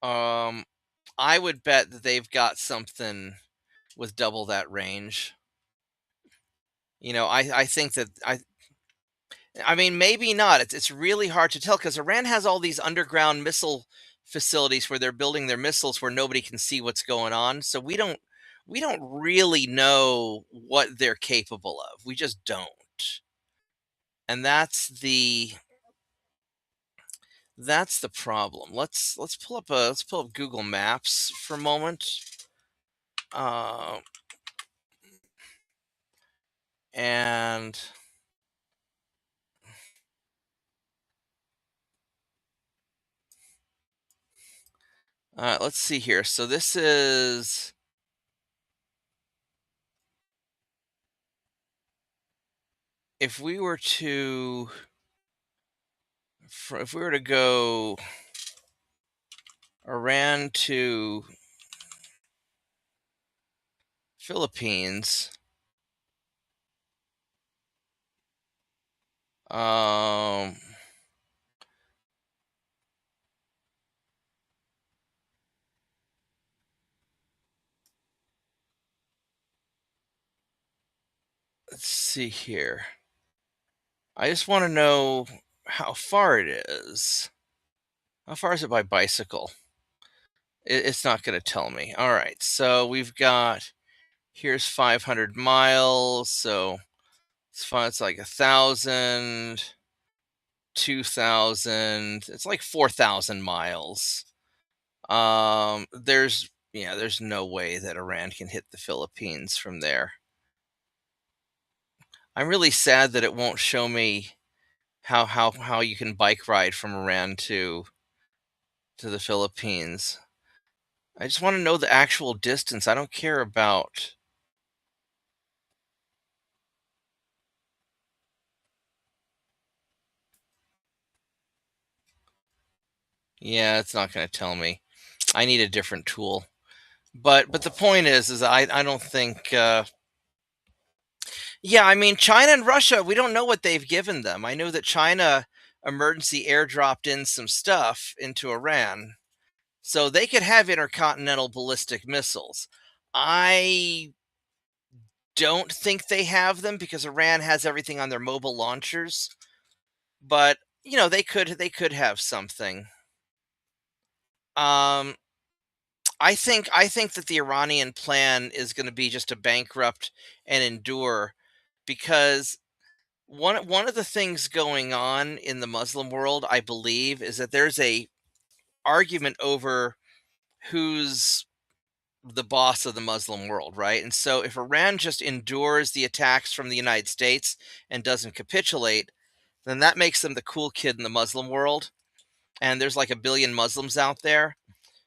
um, I would bet that they've got something with double that range. You know, I think that I mean, maybe not. It's really hard to tell because Iran has all these underground missile facilities where they're building their missiles where nobody can see what's going on. So we don't really know what they're capable of. We just don't. And that's the problem. Let's pull up Google Maps for a moment. Uh, and let's see here. So this is if we were to if we were to go Iran to Philippines, um, let's see here. I just want to know how far it is. How far is it by bicycle? It's not going to tell me. All right. So we've got here's 500 miles. So it's fun. It's like 1,000, 2,000. It's like 4,000 miles. There's no way that Iran can hit the Philippines from there. I'm really sad that it won't show me how you can bike ride from Iran to the Philippines. I just want to know the actual distance. I don't care about. Yeah, it's not going to tell me. I need a different tool. But the point is I don't think. Yeah, I mean China and Russia. We don't know what they've given them. I know that China emergency airdropped in some stuff into Iran, so they could have intercontinental ballistic missiles. I don't think they have them because Iran has everything on their mobile launchers. But they could have something. Um, I think that the Iranian plan is going to be just to bankrupt and endure because one of the things going on in the Muslim world, I believe, is that there's a argument over who's the boss of the Muslim world, right? And so if Iran just endures the attacks from the United States and doesn't capitulate, then that makes them the cool kid in the Muslim world. And there's like a billion Muslims out there.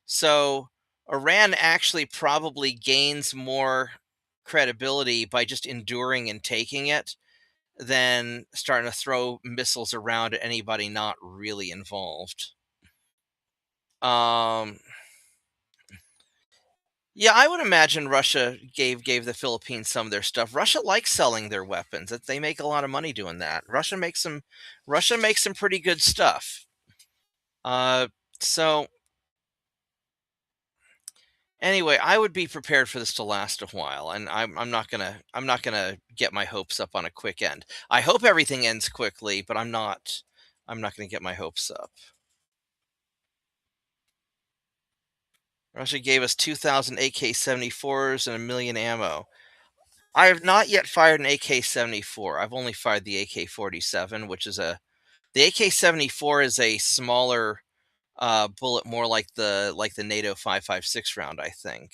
So Iran actually probably gains more credibility by just enduring and taking it than starting to throw missiles around at anybody not really involved. Um, yeah, I would imagine Russia gave the Philippines some of their stuff. Russia likes selling their weapons. They make a lot of money doing that. Russia makes some pretty good stuff. Uh, so anyway, I would be prepared for this to last a while, and I'm not gonna get my hopes up on a quick end. I hope everything ends quickly, but I'm not gonna get my hopes up. Russia gave us 2,000 AK-74s and a million ammo. I have not yet fired an AK-74. I've only fired the AK-47, which is the AK-74 is a smaller bullet, more like the NATO 5.56 round, I think.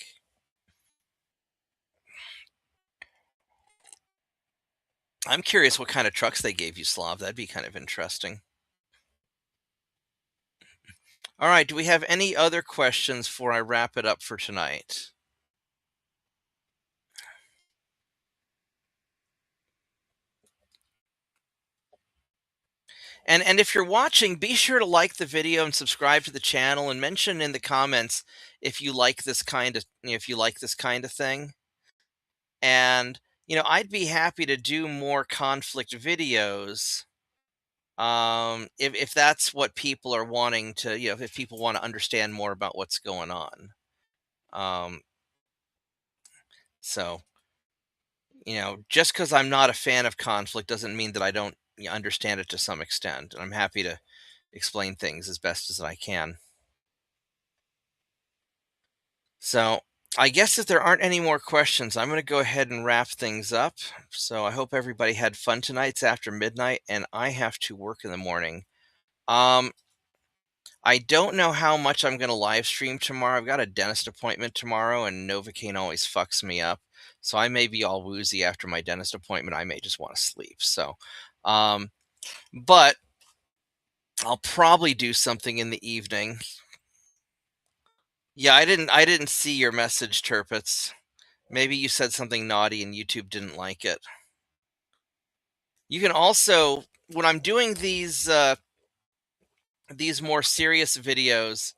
I'm curious what kind of trucks they gave you, Slav. That'd be kind of interesting. All right, do we have any other questions before I wrap it up for tonight? And if you're watching, be sure to like the video and subscribe to the channel and mention in the comments if you like this kind of thing. And I'd be happy to do more conflict videos if that's what people are wanting to, if people want to understand more about what's going on. Um, so just because I'm not a fan of conflict doesn't mean that I don't understand it to some extent. And I'm happy to explain things as best as I can. So I guess if there aren't any more questions, I'm going to go ahead and wrap things up. So I hope everybody had fun tonight. It's after midnight, and I have to work in the morning. Um, I don't know how much I'm going to live stream tomorrow. I've got a dentist appointment tomorrow, and Novocaine always fucks me up. So I may be all woozy after my dentist appointment. I may just want to sleep. So, um, but I'll probably do something in the evening. Yeah, I didn't see your message, Turpitz. Maybe you said something naughty and YouTube didn't like it. You can also, when I'm doing these more serious videos,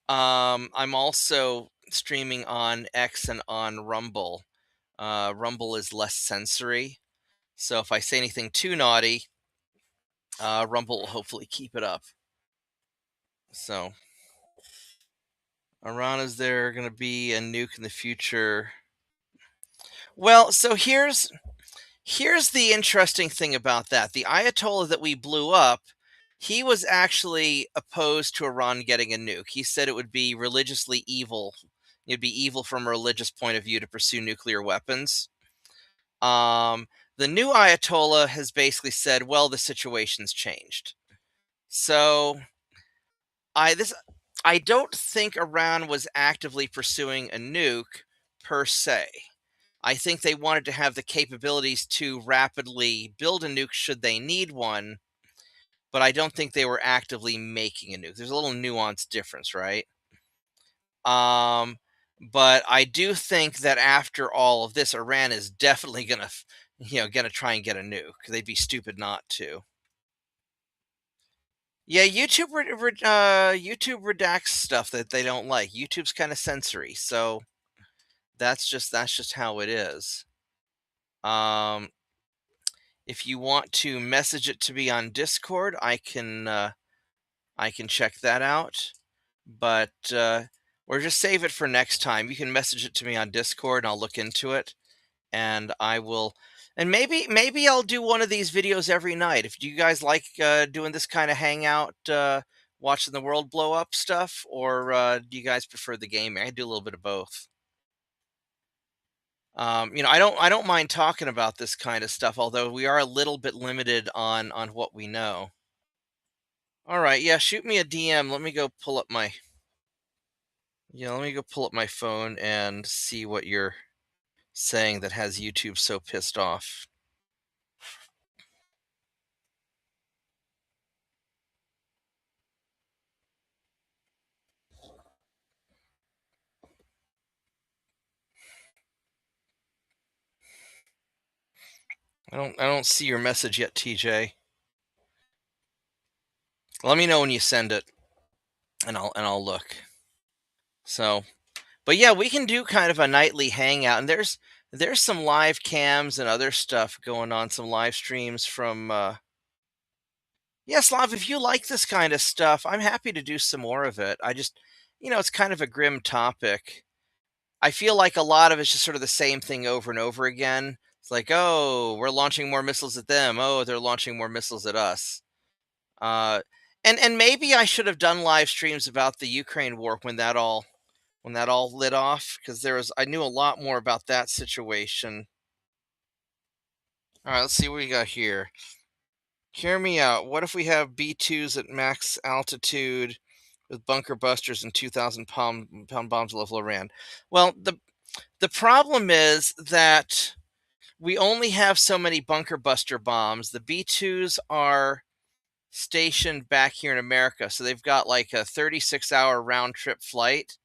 I'm also streaming on X and on Rumble. Rumble is less censory, so if I say anything too naughty, Rumble will hopefully keep it up. So, Iran, is there going to be a nuke in the future? Well, so here's the interesting thing about that. The Ayatollah that we blew up He was actually opposed to Iran getting a nuke. He said it would be religiously evil. It'd be evil from a religious point of view to pursue nuclear weapons. Um, the new Ayatollah has basically said, well, the situation's changed. So this I don't think Iran was actively pursuing a nuke per se. I think they wanted to have the capabilities to rapidly build a nuke should they need one, but I don't think they were actively making a nuke. There's a little nuanced difference, right? Um, but I do think that after all of this, Iran is definitely gonna try and get a nuke. They'd be stupid not to. Yeah, YouTube redacts stuff that they don't like. YouTube's kind of sensory, so that's just how it is. Um, if you want to message it to me on Discord, I can check that out. But or just save it for next time. You can message it to me on Discord, and I'll look into it, and I will. And maybe I'll do one of these videos every night. If you guys like doing this kind of hangout, watching the world blow up stuff, or do you guys prefer the gaming? I do a little bit of both. I don't mind talking about this kind of stuff, although we are a little bit limited on what we know. All right, yeah, shoot me a DM. Let me go pull up my phone and see what you're saying that has YouTube so pissed off. I don't see your message yet, TJ. Let me know when you send it, and I'll look. So, but yeah, we can do kind of a nightly hangout, and there's some live cams and other stuff going on, some live streams from yeah, Slav, if you like this kind of stuff, I'm happy to do some more of it. It's kind of a grim topic. I feel like a lot of it's just sort of the same thing over and over again. It's like, oh, we're launching more missiles at them. Oh, they're launching more missiles at us. Uh, and maybe I should have done live streams about the Ukraine war when that all lit off, because I knew a lot more about that situation. All right, let's see what we got here. Hear me out. What if we have B2s at max altitude with bunker busters and 2,000 pound bombs level Iran? Well, the problem is that we only have so many bunker buster bombs. The B2s are stationed back here in America, so they've got like a 36-hour round trip flight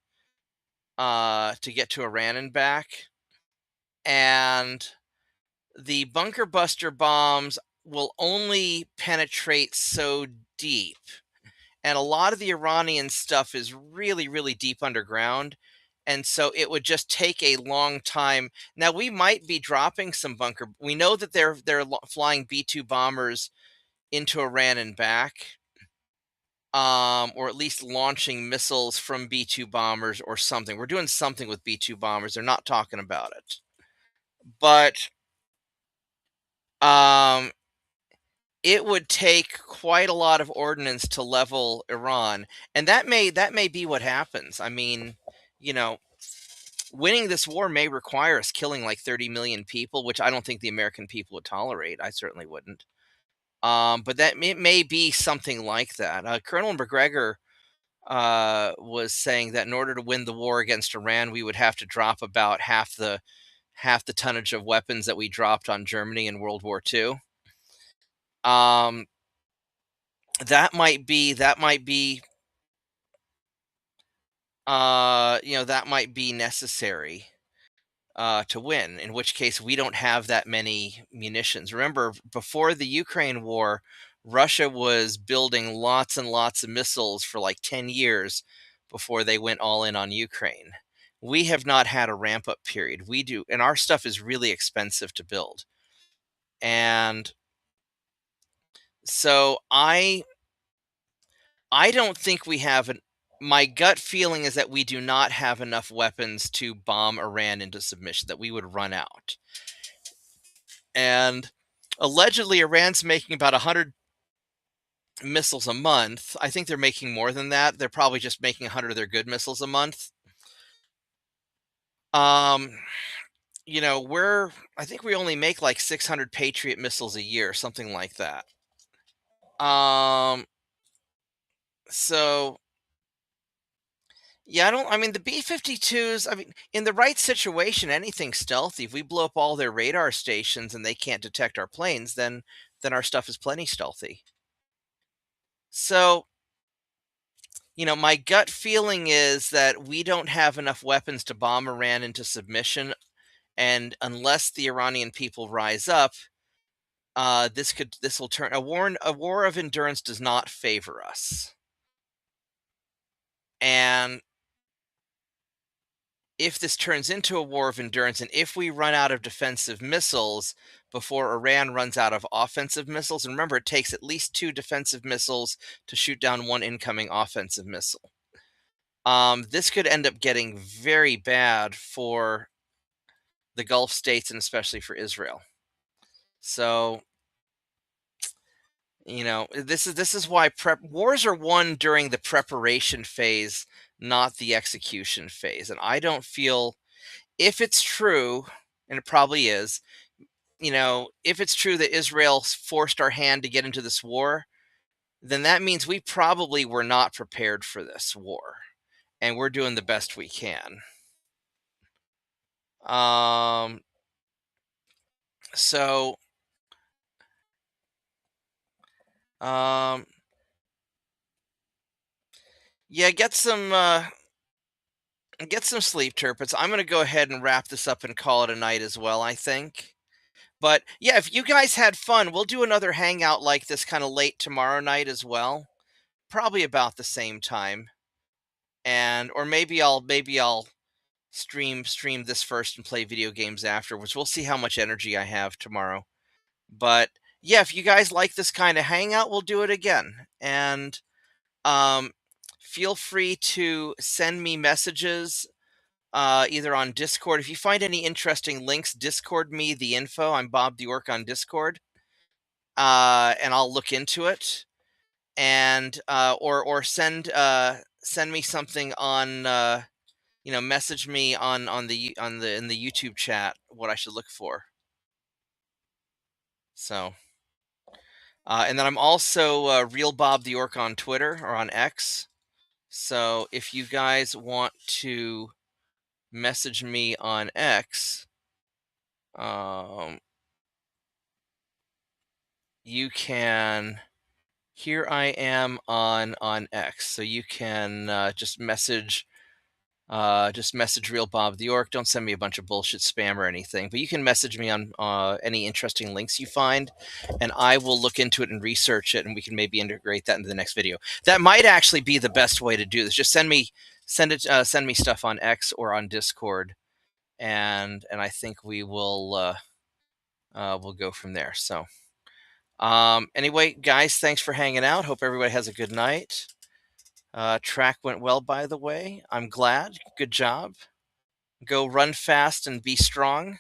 to get to Iran and back. And the bunker buster bombs will only penetrate so deep. And a lot of the Iranian stuff is really, really deep underground. And so it would just take a long time. Now we might be dropping some bunker. We know that they're flying B2 bombers into Iran and back, or at least launching missiles from B2 bombers or something. We're doing something with B2 bombers. They're not talking about it, but um, it would take quite a lot of ordnance to level Iran, and that may be what happens. I mean, you know, winning this war may require us killing like 30 million people, which I don't think the American people would tolerate. I certainly wouldn't. But that it may be something like that. Colonel McGregor was saying that in order to win the war against Iran, we would have to drop about half the tonnage of weapons that we dropped on Germany in World War II. Um, that might be necessary to win, in which case we don't have that many munitions. Remember, before the Ukraine war, Russia was building lots and lots of missiles for like 10 years before they went all in on Ukraine. We have not had a ramp up period. We do, and our stuff is really expensive to build. And so I don't think we have an my gut feeling is that we do not have enough weapons to bomb Iran into submission, that we would run out. And allegedly, Iran's making about 100 missiles a month. I think they're making more than that. They're probably just making 100 of their good missiles a month. Um, I think we only make like 600 Patriot missiles a year, something like that. Um, so yeah, I mean, the B-52s, I mean, in the right situation, anything stealthy. If we blow up all their radar stations and they can't detect our planes, then our stuff is plenty stealthy. So, my gut feeling is that we don't have enough weapons to bomb Iran into submission, and unless the Iranian people rise up, this will turn a war of endurance does not favor us. And if this turns into a war of endurance, and if we run out of defensive missiles before Iran runs out of offensive missiles, and remember, it takes at least 2 defensive missiles to shoot down 1 incoming offensive missile. This could end up getting very bad for the Gulf states and especially for Israel. So, this is why wars are won during the preparation phase, not the execution phase. And I don't feel, if it's true, and it probably is, if it's true that Israel forced our hand to get into this war, then that means we probably were not prepared for this war, and we're doing the best we can. Um, so, um, yeah, get some sleep, Turpits. I'm gonna go ahead and wrap this up and call it a night as well, I think. But yeah, if you guys had fun, we'll do another hangout like this kind of late tomorrow night as well, probably about the same time. And or maybe I'll stream this first and play video games afterwards. We'll see how much energy I have tomorrow. But yeah, if you guys like this kind of hangout, we'll do it again. And um, feel free to send me messages either on Discord. If you find any interesting links, Discord me the info. I'm Bobtheorc on Discord, and I'll look into it. And or send me something on message me on the in the YouTube chat what I should look for. So, and then I'm also Real Bob the Orc on Twitter or on X. So if you guys want to message me on X, you can. Here I am on X, so you can just message Real Bob the Orc. Don't send me a bunch of bullshit spam or anything, but you can message me on any interesting links you find, and I will look into it and research it, and we can maybe integrate that into the next video. That might actually be the best way to do this. Just send me stuff on X or on Discord, and I think we'll go from there. So anyway, guys, thanks for hanging out. Hope everybody has a good night. Track went well, by the way. I'm glad. Good job. Go run fast and be strong,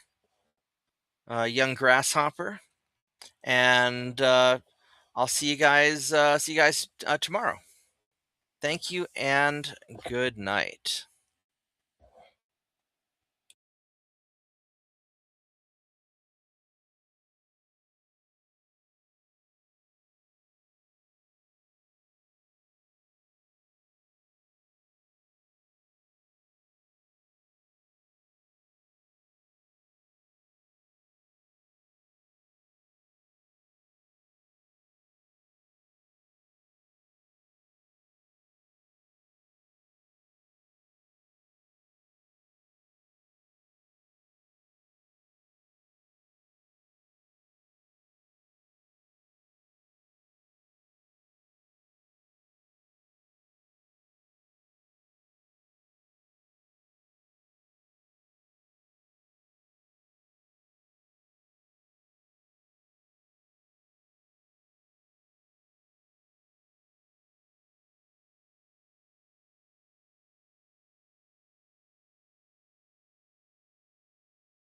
young grasshopper. And I'll see you guys. Tomorrow. Thank you and good night.